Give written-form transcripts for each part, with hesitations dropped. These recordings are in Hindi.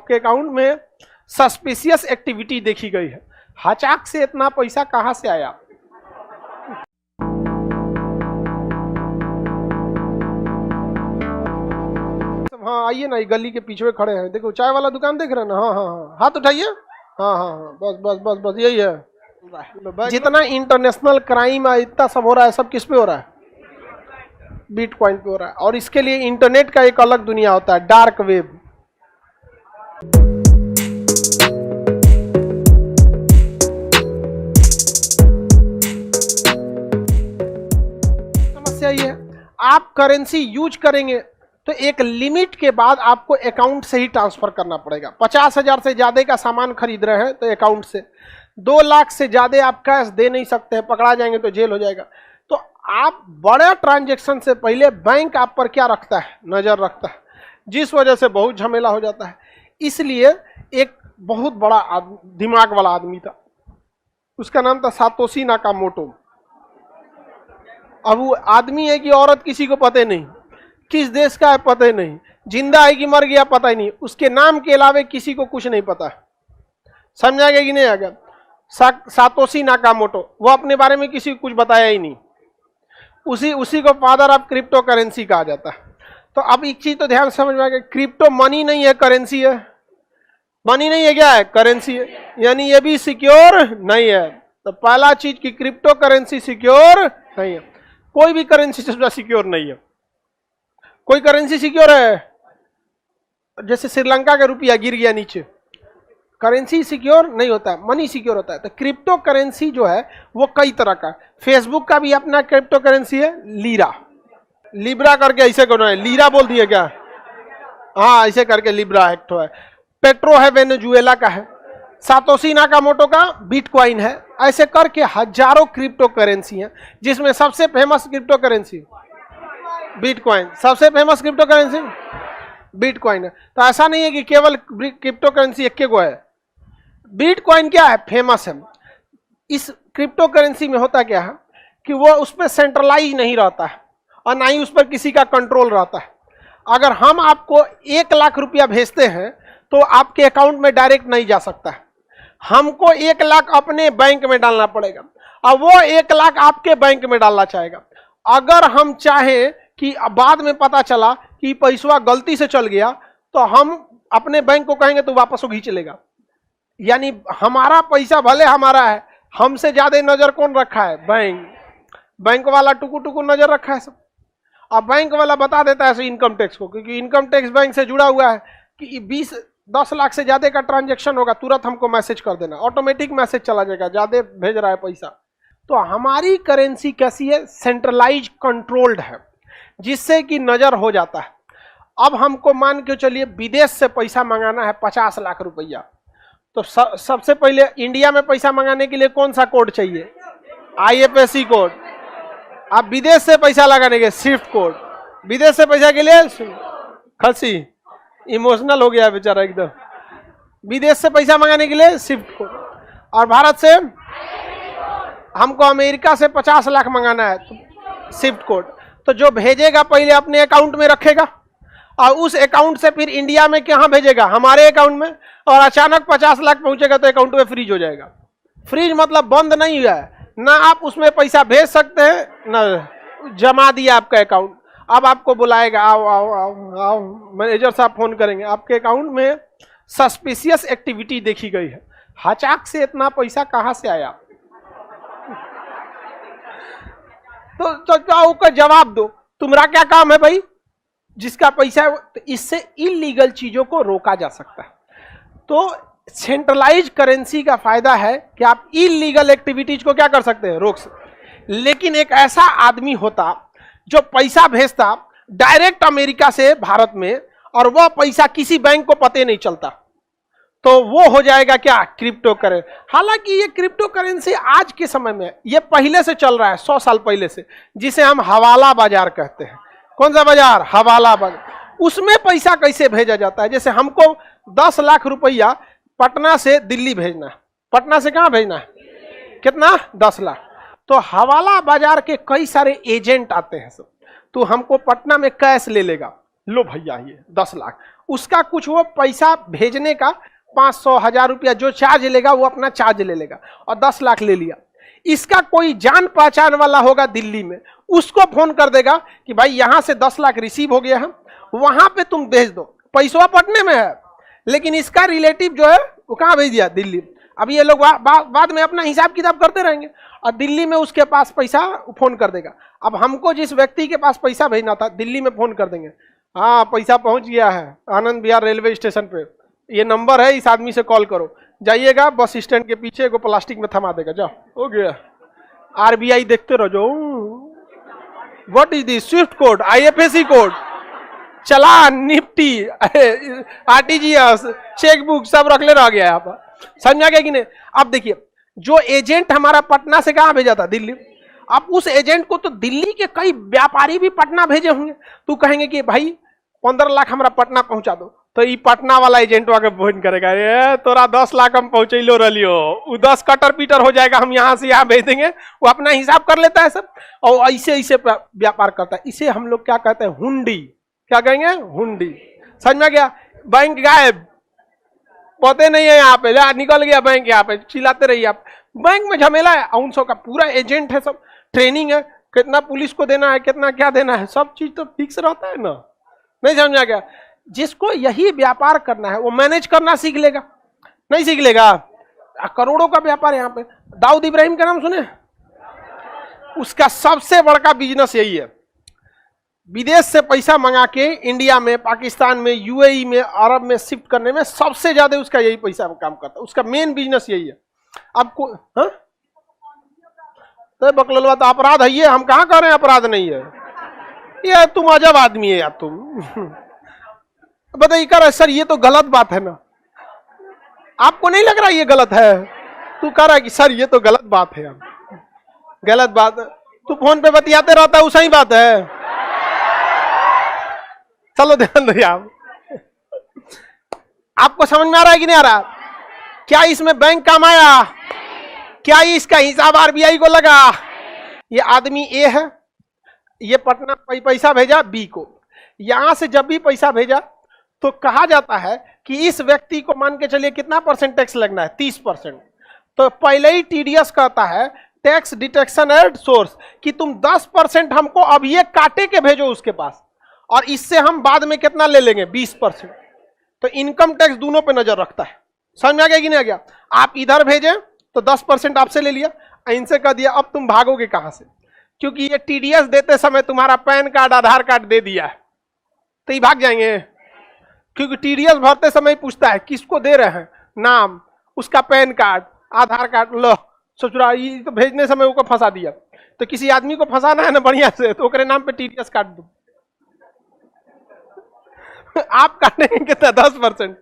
आपके अकाउंट में सस्पिशियस एक्टिविटी देखी गई है। हचाक से इतना पैसा कहां से आया? हाँ आइए ना, ये गली के पीछे खड़े हैं, देखो चाय वाला दुकान देख रहे हैं ना? हाँ हाँ हाँ, हाथ उठाइए। हाँ हाँ हाँ, बस बस बस बस यही है। जितना इंटरनेशनल क्राइम है, इतना सब हो रहा है, सब किस पे हो रहा है? बिटकॉइन पे हो रहा है। और इसके लिए इंटरनेट का एक अलग दुनिया होता है, डार्क वेब। समस्या ये है, आप करेंसी यूज करेंगे तो एक लिमिट के बाद आपको अकाउंट से ही ट्रांसफर करना पड़ेगा। 50,000 से ज्यादा का सामान खरीद रहे हैं तो अकाउंट से, 2 लाख से ज्यादा आप कैश दे नहीं सकते हैं, पकड़ा जाएंगे तो जेल हो जाएगा। तो आप बड़ा ट्रांजैक्शन से पहले बैंक आप पर क्या रखता है? नजर रखता है, जिस वजह से बहुत झमेला हो जाता है। इसलिए एक बहुत बड़ा दिमाग वाला आदमी था, उसका नाम था सातोशी नाकामोटो। अब वो आदमी है कि औरत किसी को पता नहीं, किस देश का है पता ही नहीं, जिंदा है कि मर गया पता ही नहीं, उसके नाम के अलावा किसी को कुछ नहीं पता। समझा गया कि नहीं आ गया? सातोशी नाकामोटो, वो अपने बारे में किसी को कुछ बताया ही नहीं। उसी को फादर ऑफ क्रिप्टो करेंसी कहा जाता है। तो अब एक चीज तो ध्यान समझ में आ गया, क्रिप्टो मनी नहीं है, करेंसी है। मनी नहीं है, क्या है? करेंसी है, यानी ये भी सिक्योर नहीं है। तो पहला चीज की क्रिप्टो करेंसी सिक्योर नहीं है। कोई भी करेंसी से सिक्योर नहीं है। कोई करेंसी सिक्योर है? जैसे श्रीलंका का रुपया गिर गया नीचे, करेंसी सिक्योर नहीं होता है, मनी सिक्योर होता है। तो क्रिप्टो करेंसी जो है वो कई तरह का। फेसबुक का भी अपना क्रिप्टो करेंसी है, लीरा, लिब्रा करके ऐसे करना है, लीरा बोल दिए क्या? हाँ ऐसे करके लिब्रा एक तो है। पेट्रो है, वेनेजुएला का है। सातोशी नाकामोटो का बिटकॉइन है। ऐसे करके हजारों क्रिप्टो करेंसी हैं, जिसमें सबसे फेमस क्रिप्टो करेंसी बिटकॉइन। सबसे फेमस क्रिप्टो करेंसी बिटकॉइन है। तो ऐसा नहीं है कि केवल क्रिप्टो करेंसी एक को है, बिटकॉइन क्या है? फेमस है। इस क्रिप्टो करेंसी में होता क्या है कि वो उस पर सेंट्रलाइज नहीं रहता है और ना ही उस पर किसी का कंट्रोल रहता है। अगर हम आपको 1 लाख रुपया भेजते हैं तो आपके अकाउंट में डायरेक्ट नहीं जा सकता है, हमको 1 लाख अपने बैंक में डालना पड़ेगा और वो 1 लाख आपके बैंक में डालना चाहेगा। अगर हम चाहें कि बाद में पता चला कि पैसा गलती से चल गया तो हम अपने बैंक को कहेंगे तो वापस वो खींच लेगा। यानी हमारा पैसा भले हमारा है, हमसे ज्यादा नजर कौन रखा है? बैंक वाला टुकु टुकु नजर रखा है सब। अब बैंक वाला बता देता है इनकम टैक्स को, क्योंकि इनकम टैक्स बैंक से जुड़ा हुआ है कि 10 लाख से ज्यादा का ट्रांजैक्शन होगा तुरंत हमको मैसेज कर देना, ऑटोमेटिक मैसेज चला जाएगा ज्यादा भेज रहा है पैसा। तो हमारी करेंसी कैसी है? सेंट्रलाइज कंट्रोल्ड है, जिससे कि नजर हो जाता है। अब हमको मान के चलिए विदेश से पैसा मंगाना है 50 लाख रुपया, तो सबसे पहले इंडिया में पैसा मंगाने के लिए कौन सा कोड चाहिए? IFSC code. आप विदेश से पैसा लगाने के स्विफ्ट कोड। विदेश से पैसा के लिए खसी इमोशनल हो गया बेचारा एकदम। विदेश से पैसा मंगाने के लिए स्विफ्ट कोड, और भारत से हमको अमेरिका से 50 लाख मंगाना है तो स्विफ्ट कोड। तो जो भेजेगा पहले अपने अकाउंट में रखेगा और उस अकाउंट से फिर इंडिया में कहाँ भेजेगा? हमारे अकाउंट में। और अचानक 50 लाख पहुंचेगा तो अकाउंट में फ्रीज हो जाएगा। फ्रीज मतलब बंद नहीं हुआ है, ना आप उसमें पैसा भेज सकते हैं ना जमा दिया आपका अकाउंट। अब आपको बुलाएगा, आओ आओ आओ आओ, मैनेजर साहब फोन करेंगे, आपके अकाउंट में सस्पिशियस एक्टिविटी देखी गई है। हचाक से इतना पैसा कहाँ से आया? तो उसका जवाब दो, तुम्हारा क्या काम है भाई? जिसका पैसा है। तो इससे इलीगल चीजों को रोका जा सकता है। तो सेंट्रलाइज करेंसी का फायदा है कि आप इलीगल एक्टिविटीज को क्या कर सकते हैं? रोक सकते। लेकिन एक ऐसा आदमी होता जो पैसा भेजता डायरेक्ट अमेरिका से भारत में, और वह पैसा किसी बैंक को पता नहीं चलता, तो वो हो जाएगा क्या? Crypto currency. हालांकि ये क्रिप्टो करेंसी आज के समय में, ये पहले से चल रहा है, 100 साल पहले से, जिसे हम हवाला बाजार कहते हैं। कौन सा बाजार? हवाला बाजार। उसमें पैसा कैसे भेजा जाता है? जैसे हमको 10 लाख रुपया पटना से दिल्ली भेजना है, पटना से कहाँ भेजना है? कितना? 10 लाख। तो हवाला बाजार के कई सारे एजेंट आते हैं सब, तो हमको पटना में कैश ले लेगा, लो भैया ये 10 लाख, उसका कुछ वो पैसा भेजने का 500 1000 रुपया जो चार्ज लेगा वो अपना चार्ज ले लेगा और 10 लाख ले लिया। इसका कोई जान पहचान वाला होगा दिल्ली में, उसको फोन कर देगा कि भाई यहां से 10 लाख रिसीव हो गया है, वहां पे तुम भेज दो, पैसा पटने में है, लेकिन इसका रिलेटिव जो है वो कहां भेज दिया, दिल्ली। अब ये लोग बाद में अपना हिसाब किताब करते रहेंगे और दिल्ली में उसके पास पैसा फोन कर देगा। अब हमको जिस व्यक्ति के पास पैसा भेजना था दिल्ली में फोन कर देंगे, हाँ पैसा पहुंच गया है आनंद विहार रेलवे स्टेशन पे, ये नंबर है, इस आदमी से कॉल करो, जाइएगा बस स्टैंड के पीछे को प्लास्टिक में थमा देगा, जाओ हो गया। आरबीआई देखते रहो जो what is this, Swift code, IFSC code, challan, Nifty, RTGS, chequebook सब रख ले रह गया यहाँ पर, समझा गया कि नहीं। अब देखिए जो एजेंट हमारा पटना से कहां भेजा था, दिल्ली। अब उस एजेंट को तो दिल्ली के कई व्यापारी भी पटना भेजे होंगे, तो कहेंगे कि भाई 15 लाख हमारा पटना पहुंचा दो, तो ये पटना वाला एजेंट आके फोन करेगा, ये तोरा 10 लाख हम पहुंचैलो रहियो, वो 10 कटर पीटर हो जाएगा, हम यहाँ से यहाँ भेज देंगे, वो अपना हिसाब कर लेता है सब, और ऐसे ऐसे व्यापार करता है। इसे हम लोग क्या कहते हैं, हुंडी, क्या कहेंगे, हुंडी, समझ में गया। बैंक गायब, पते नहीं है यहाँ पे, निकल गया बैंक, यहाँ पे चिल्लाते रहिए आप, बैंक में झमेला है, 900 का पूरा एजेंट है, सब ट्रेनिंग है, कितना पुलिस को देना है, कितना क्या देना है, सब चीज तो फिक्स रहता है ना, नहीं समझा गया। जिसको यही व्यापार करना है वो मैनेज करना सीख लेगा, नहीं सीख लेगा, करोड़ों का व्यापार यहाँ पे। दाऊद इब्राहिम का नाम सुने, उसका सबसे बड़का बिजनेस यही है, विदेश से पैसा मंगा के इंडिया में, पाकिस्तान में, यूएई में, अरब में शिफ्ट करने में सबसे ज्यादा उसका यही पैसा काम करता है, उसका मेन बिजनेस यही है। आपको हाँ तो बकलवा तो अपराध है ये, हम कहाँ कह रहे हैं अपराध नहीं है, ये तुम अजब आदमी है यार तुम। बताइए कर सर ये तो गलत बात है ना, आपको नहीं लग रहा ये गलत है, तू कह रहा है कि सर ये तो गलत बात है, गलत बात है, तू फोन पे बतियाते रहता है, सही बात है, चलो ध्यान दो आप। आपको समझ में आ रहा है कि नहीं आ रहा, क्या इसमें बैंक काम आया, क्या इसका हिसाब आरबीआई को लगा। ये आदमी ए है, ये पटना पैसा भेजा बी को, यहां से जब भी पैसा भेजा तो कहा जाता है कि इस व्यक्ति को मान के चलिए कितना परसेंट टैक्स लगना है, 30%। तो पहले ही टीडीएस कहता है टैक्स डिटेक्शन एट सोर्स, कि तुम 10% हमको अब ये काटे के भेजो उसके पास, और इससे हम बाद में कितना ले लेंगे, 20%। तो इनकम टैक्स दोनों पे नजर रखता है, समझ में आ गया कि नहीं आ गया। आप इधर भेजे तो 10% आपसे ले लिया, इनसे कह दिया अब तुम भागोगे कहां से, क्योंकि ये टीडीएस देते समय तुम्हारा पैन कार्ड आधार कार्ड दे दिया है, तो ये भाग जाएंगे, क्योंकि टीडीएस भरते समय पूछता है किसको दे रहे हैं, नाम, उसका पैन कार्ड, आधार कार्ड, लो ससुरा, ये तो भेजने समय उसको फंसा दिया। तो किसी आदमी को फंसाना है ना बढ़िया से, तो ओकरे नाम पे टीडीएस काट दो। आप काटेंगे कितना, 10%,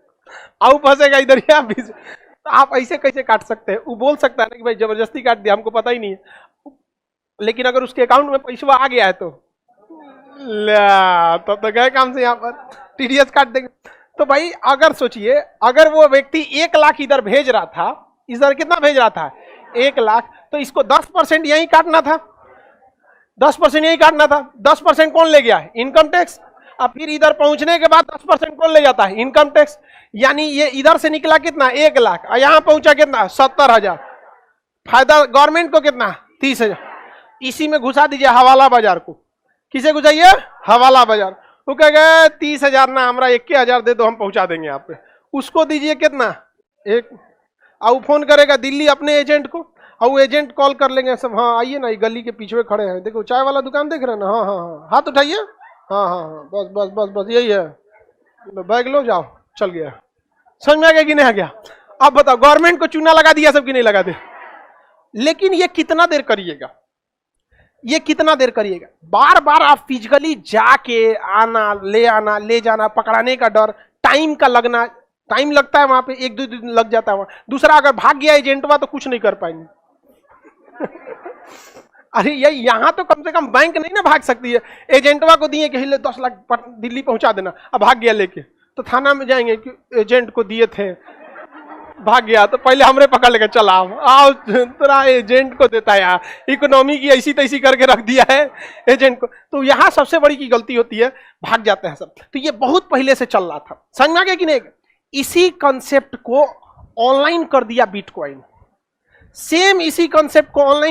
आउ फंसेगा इधर ही आप, तो आप ऐसे कैसे काट सकते हैं। वो बोल सकता है ना कि भाई जबरदस्ती काट दिया, हमको पता ही नहीं है, लेकिन अगर उसके अकाउंट में पैसा आ गया है तो तो गए काम से, यहाँ पर टीडीएस काट देंगे। तो भाई अगर सोचिए, अगर वो व्यक्ति 1 लाख इधर भेज रहा था, इधर कितना भेज रहा था, 1 लाख, तो इसको 10% यही काटना था, 10% यही काटना था। 10% कौन ले गया, इनकम टैक्स। अब फिर इधर पहुंचने के बाद 10% कौन ले जाता है, इनकम टैक्स। यानी ये इधर से निकला कितना, 1 लाख, और यहां पहुंचा कितना, 70,000। फायदा गवर्नमेंट को कितना, 30,000। इसी में घुसा दीजिए हवाला बाजार को, किसे घुसाइए, हवाला बाजार। वो कह गए 30,000 ना, हमारा 21,000 दे दो, हम पहुंचा देंगे आप पे। उसको दीजिए कितना, 1, और फोन करेगा दिल्ली अपने एजेंट को, और वो एजेंट कॉल कर लेंगे सब, हाँ आइए ना, गली के पीछे खड़े हैं, देखो चाय वाला दुकान देख रहे हैं ना, हाँ हाँ हाँ, हाथ उठाइए, हाँ हाँ हाँ, बस बस बस बस यही है, बैग लो जाओ, चल गया। समझ में आ गया कि नहीं आ गया। अब बताओ, गवर्नमेंट को चूना लगा दिया सब कि नहीं लगा दे। लेकिन ये कितना देर करिएगा, ये कितना देर करिएगा, बार बार आप फिजिकली जाके आना, ले जाना, पकड़ाने का डर, टाइम का लगना, टाइम लगता है वहां पे, 1-2 दिन लग जाता है वहां। दूसरा, अगर भाग गया एजेंटवा तो कुछ नहीं कर पाएंगे। अरे ये यहां तो कम से कम बैंक नहीं ना भाग सकती है, एजेंटवा को दिए कि 10 लाख दिल्ली पहुंचा देना, अब भाग गया लेके, तो थाना में जाएंगे कि एजेंट को दिए थे, भाग गया तो पहले हमरे पकड़ लेकर चला, आओ तेरा एजेंट को देता है यार, इकोनॉमी की ऐसी तैसी करके रख दिया है एजेंट को। तो यहाँ सबसे बड़ी की गलती होती है, भाग जाते हैं सब। तो ये बहुत पहले से चल रहा था, समझ में आ गया कि नहीं? इसी कंसेप्ट को ऑनलाइन कर दिया बिटकॉइन, सेम इसी कंसेप्ट को ऑनलाइन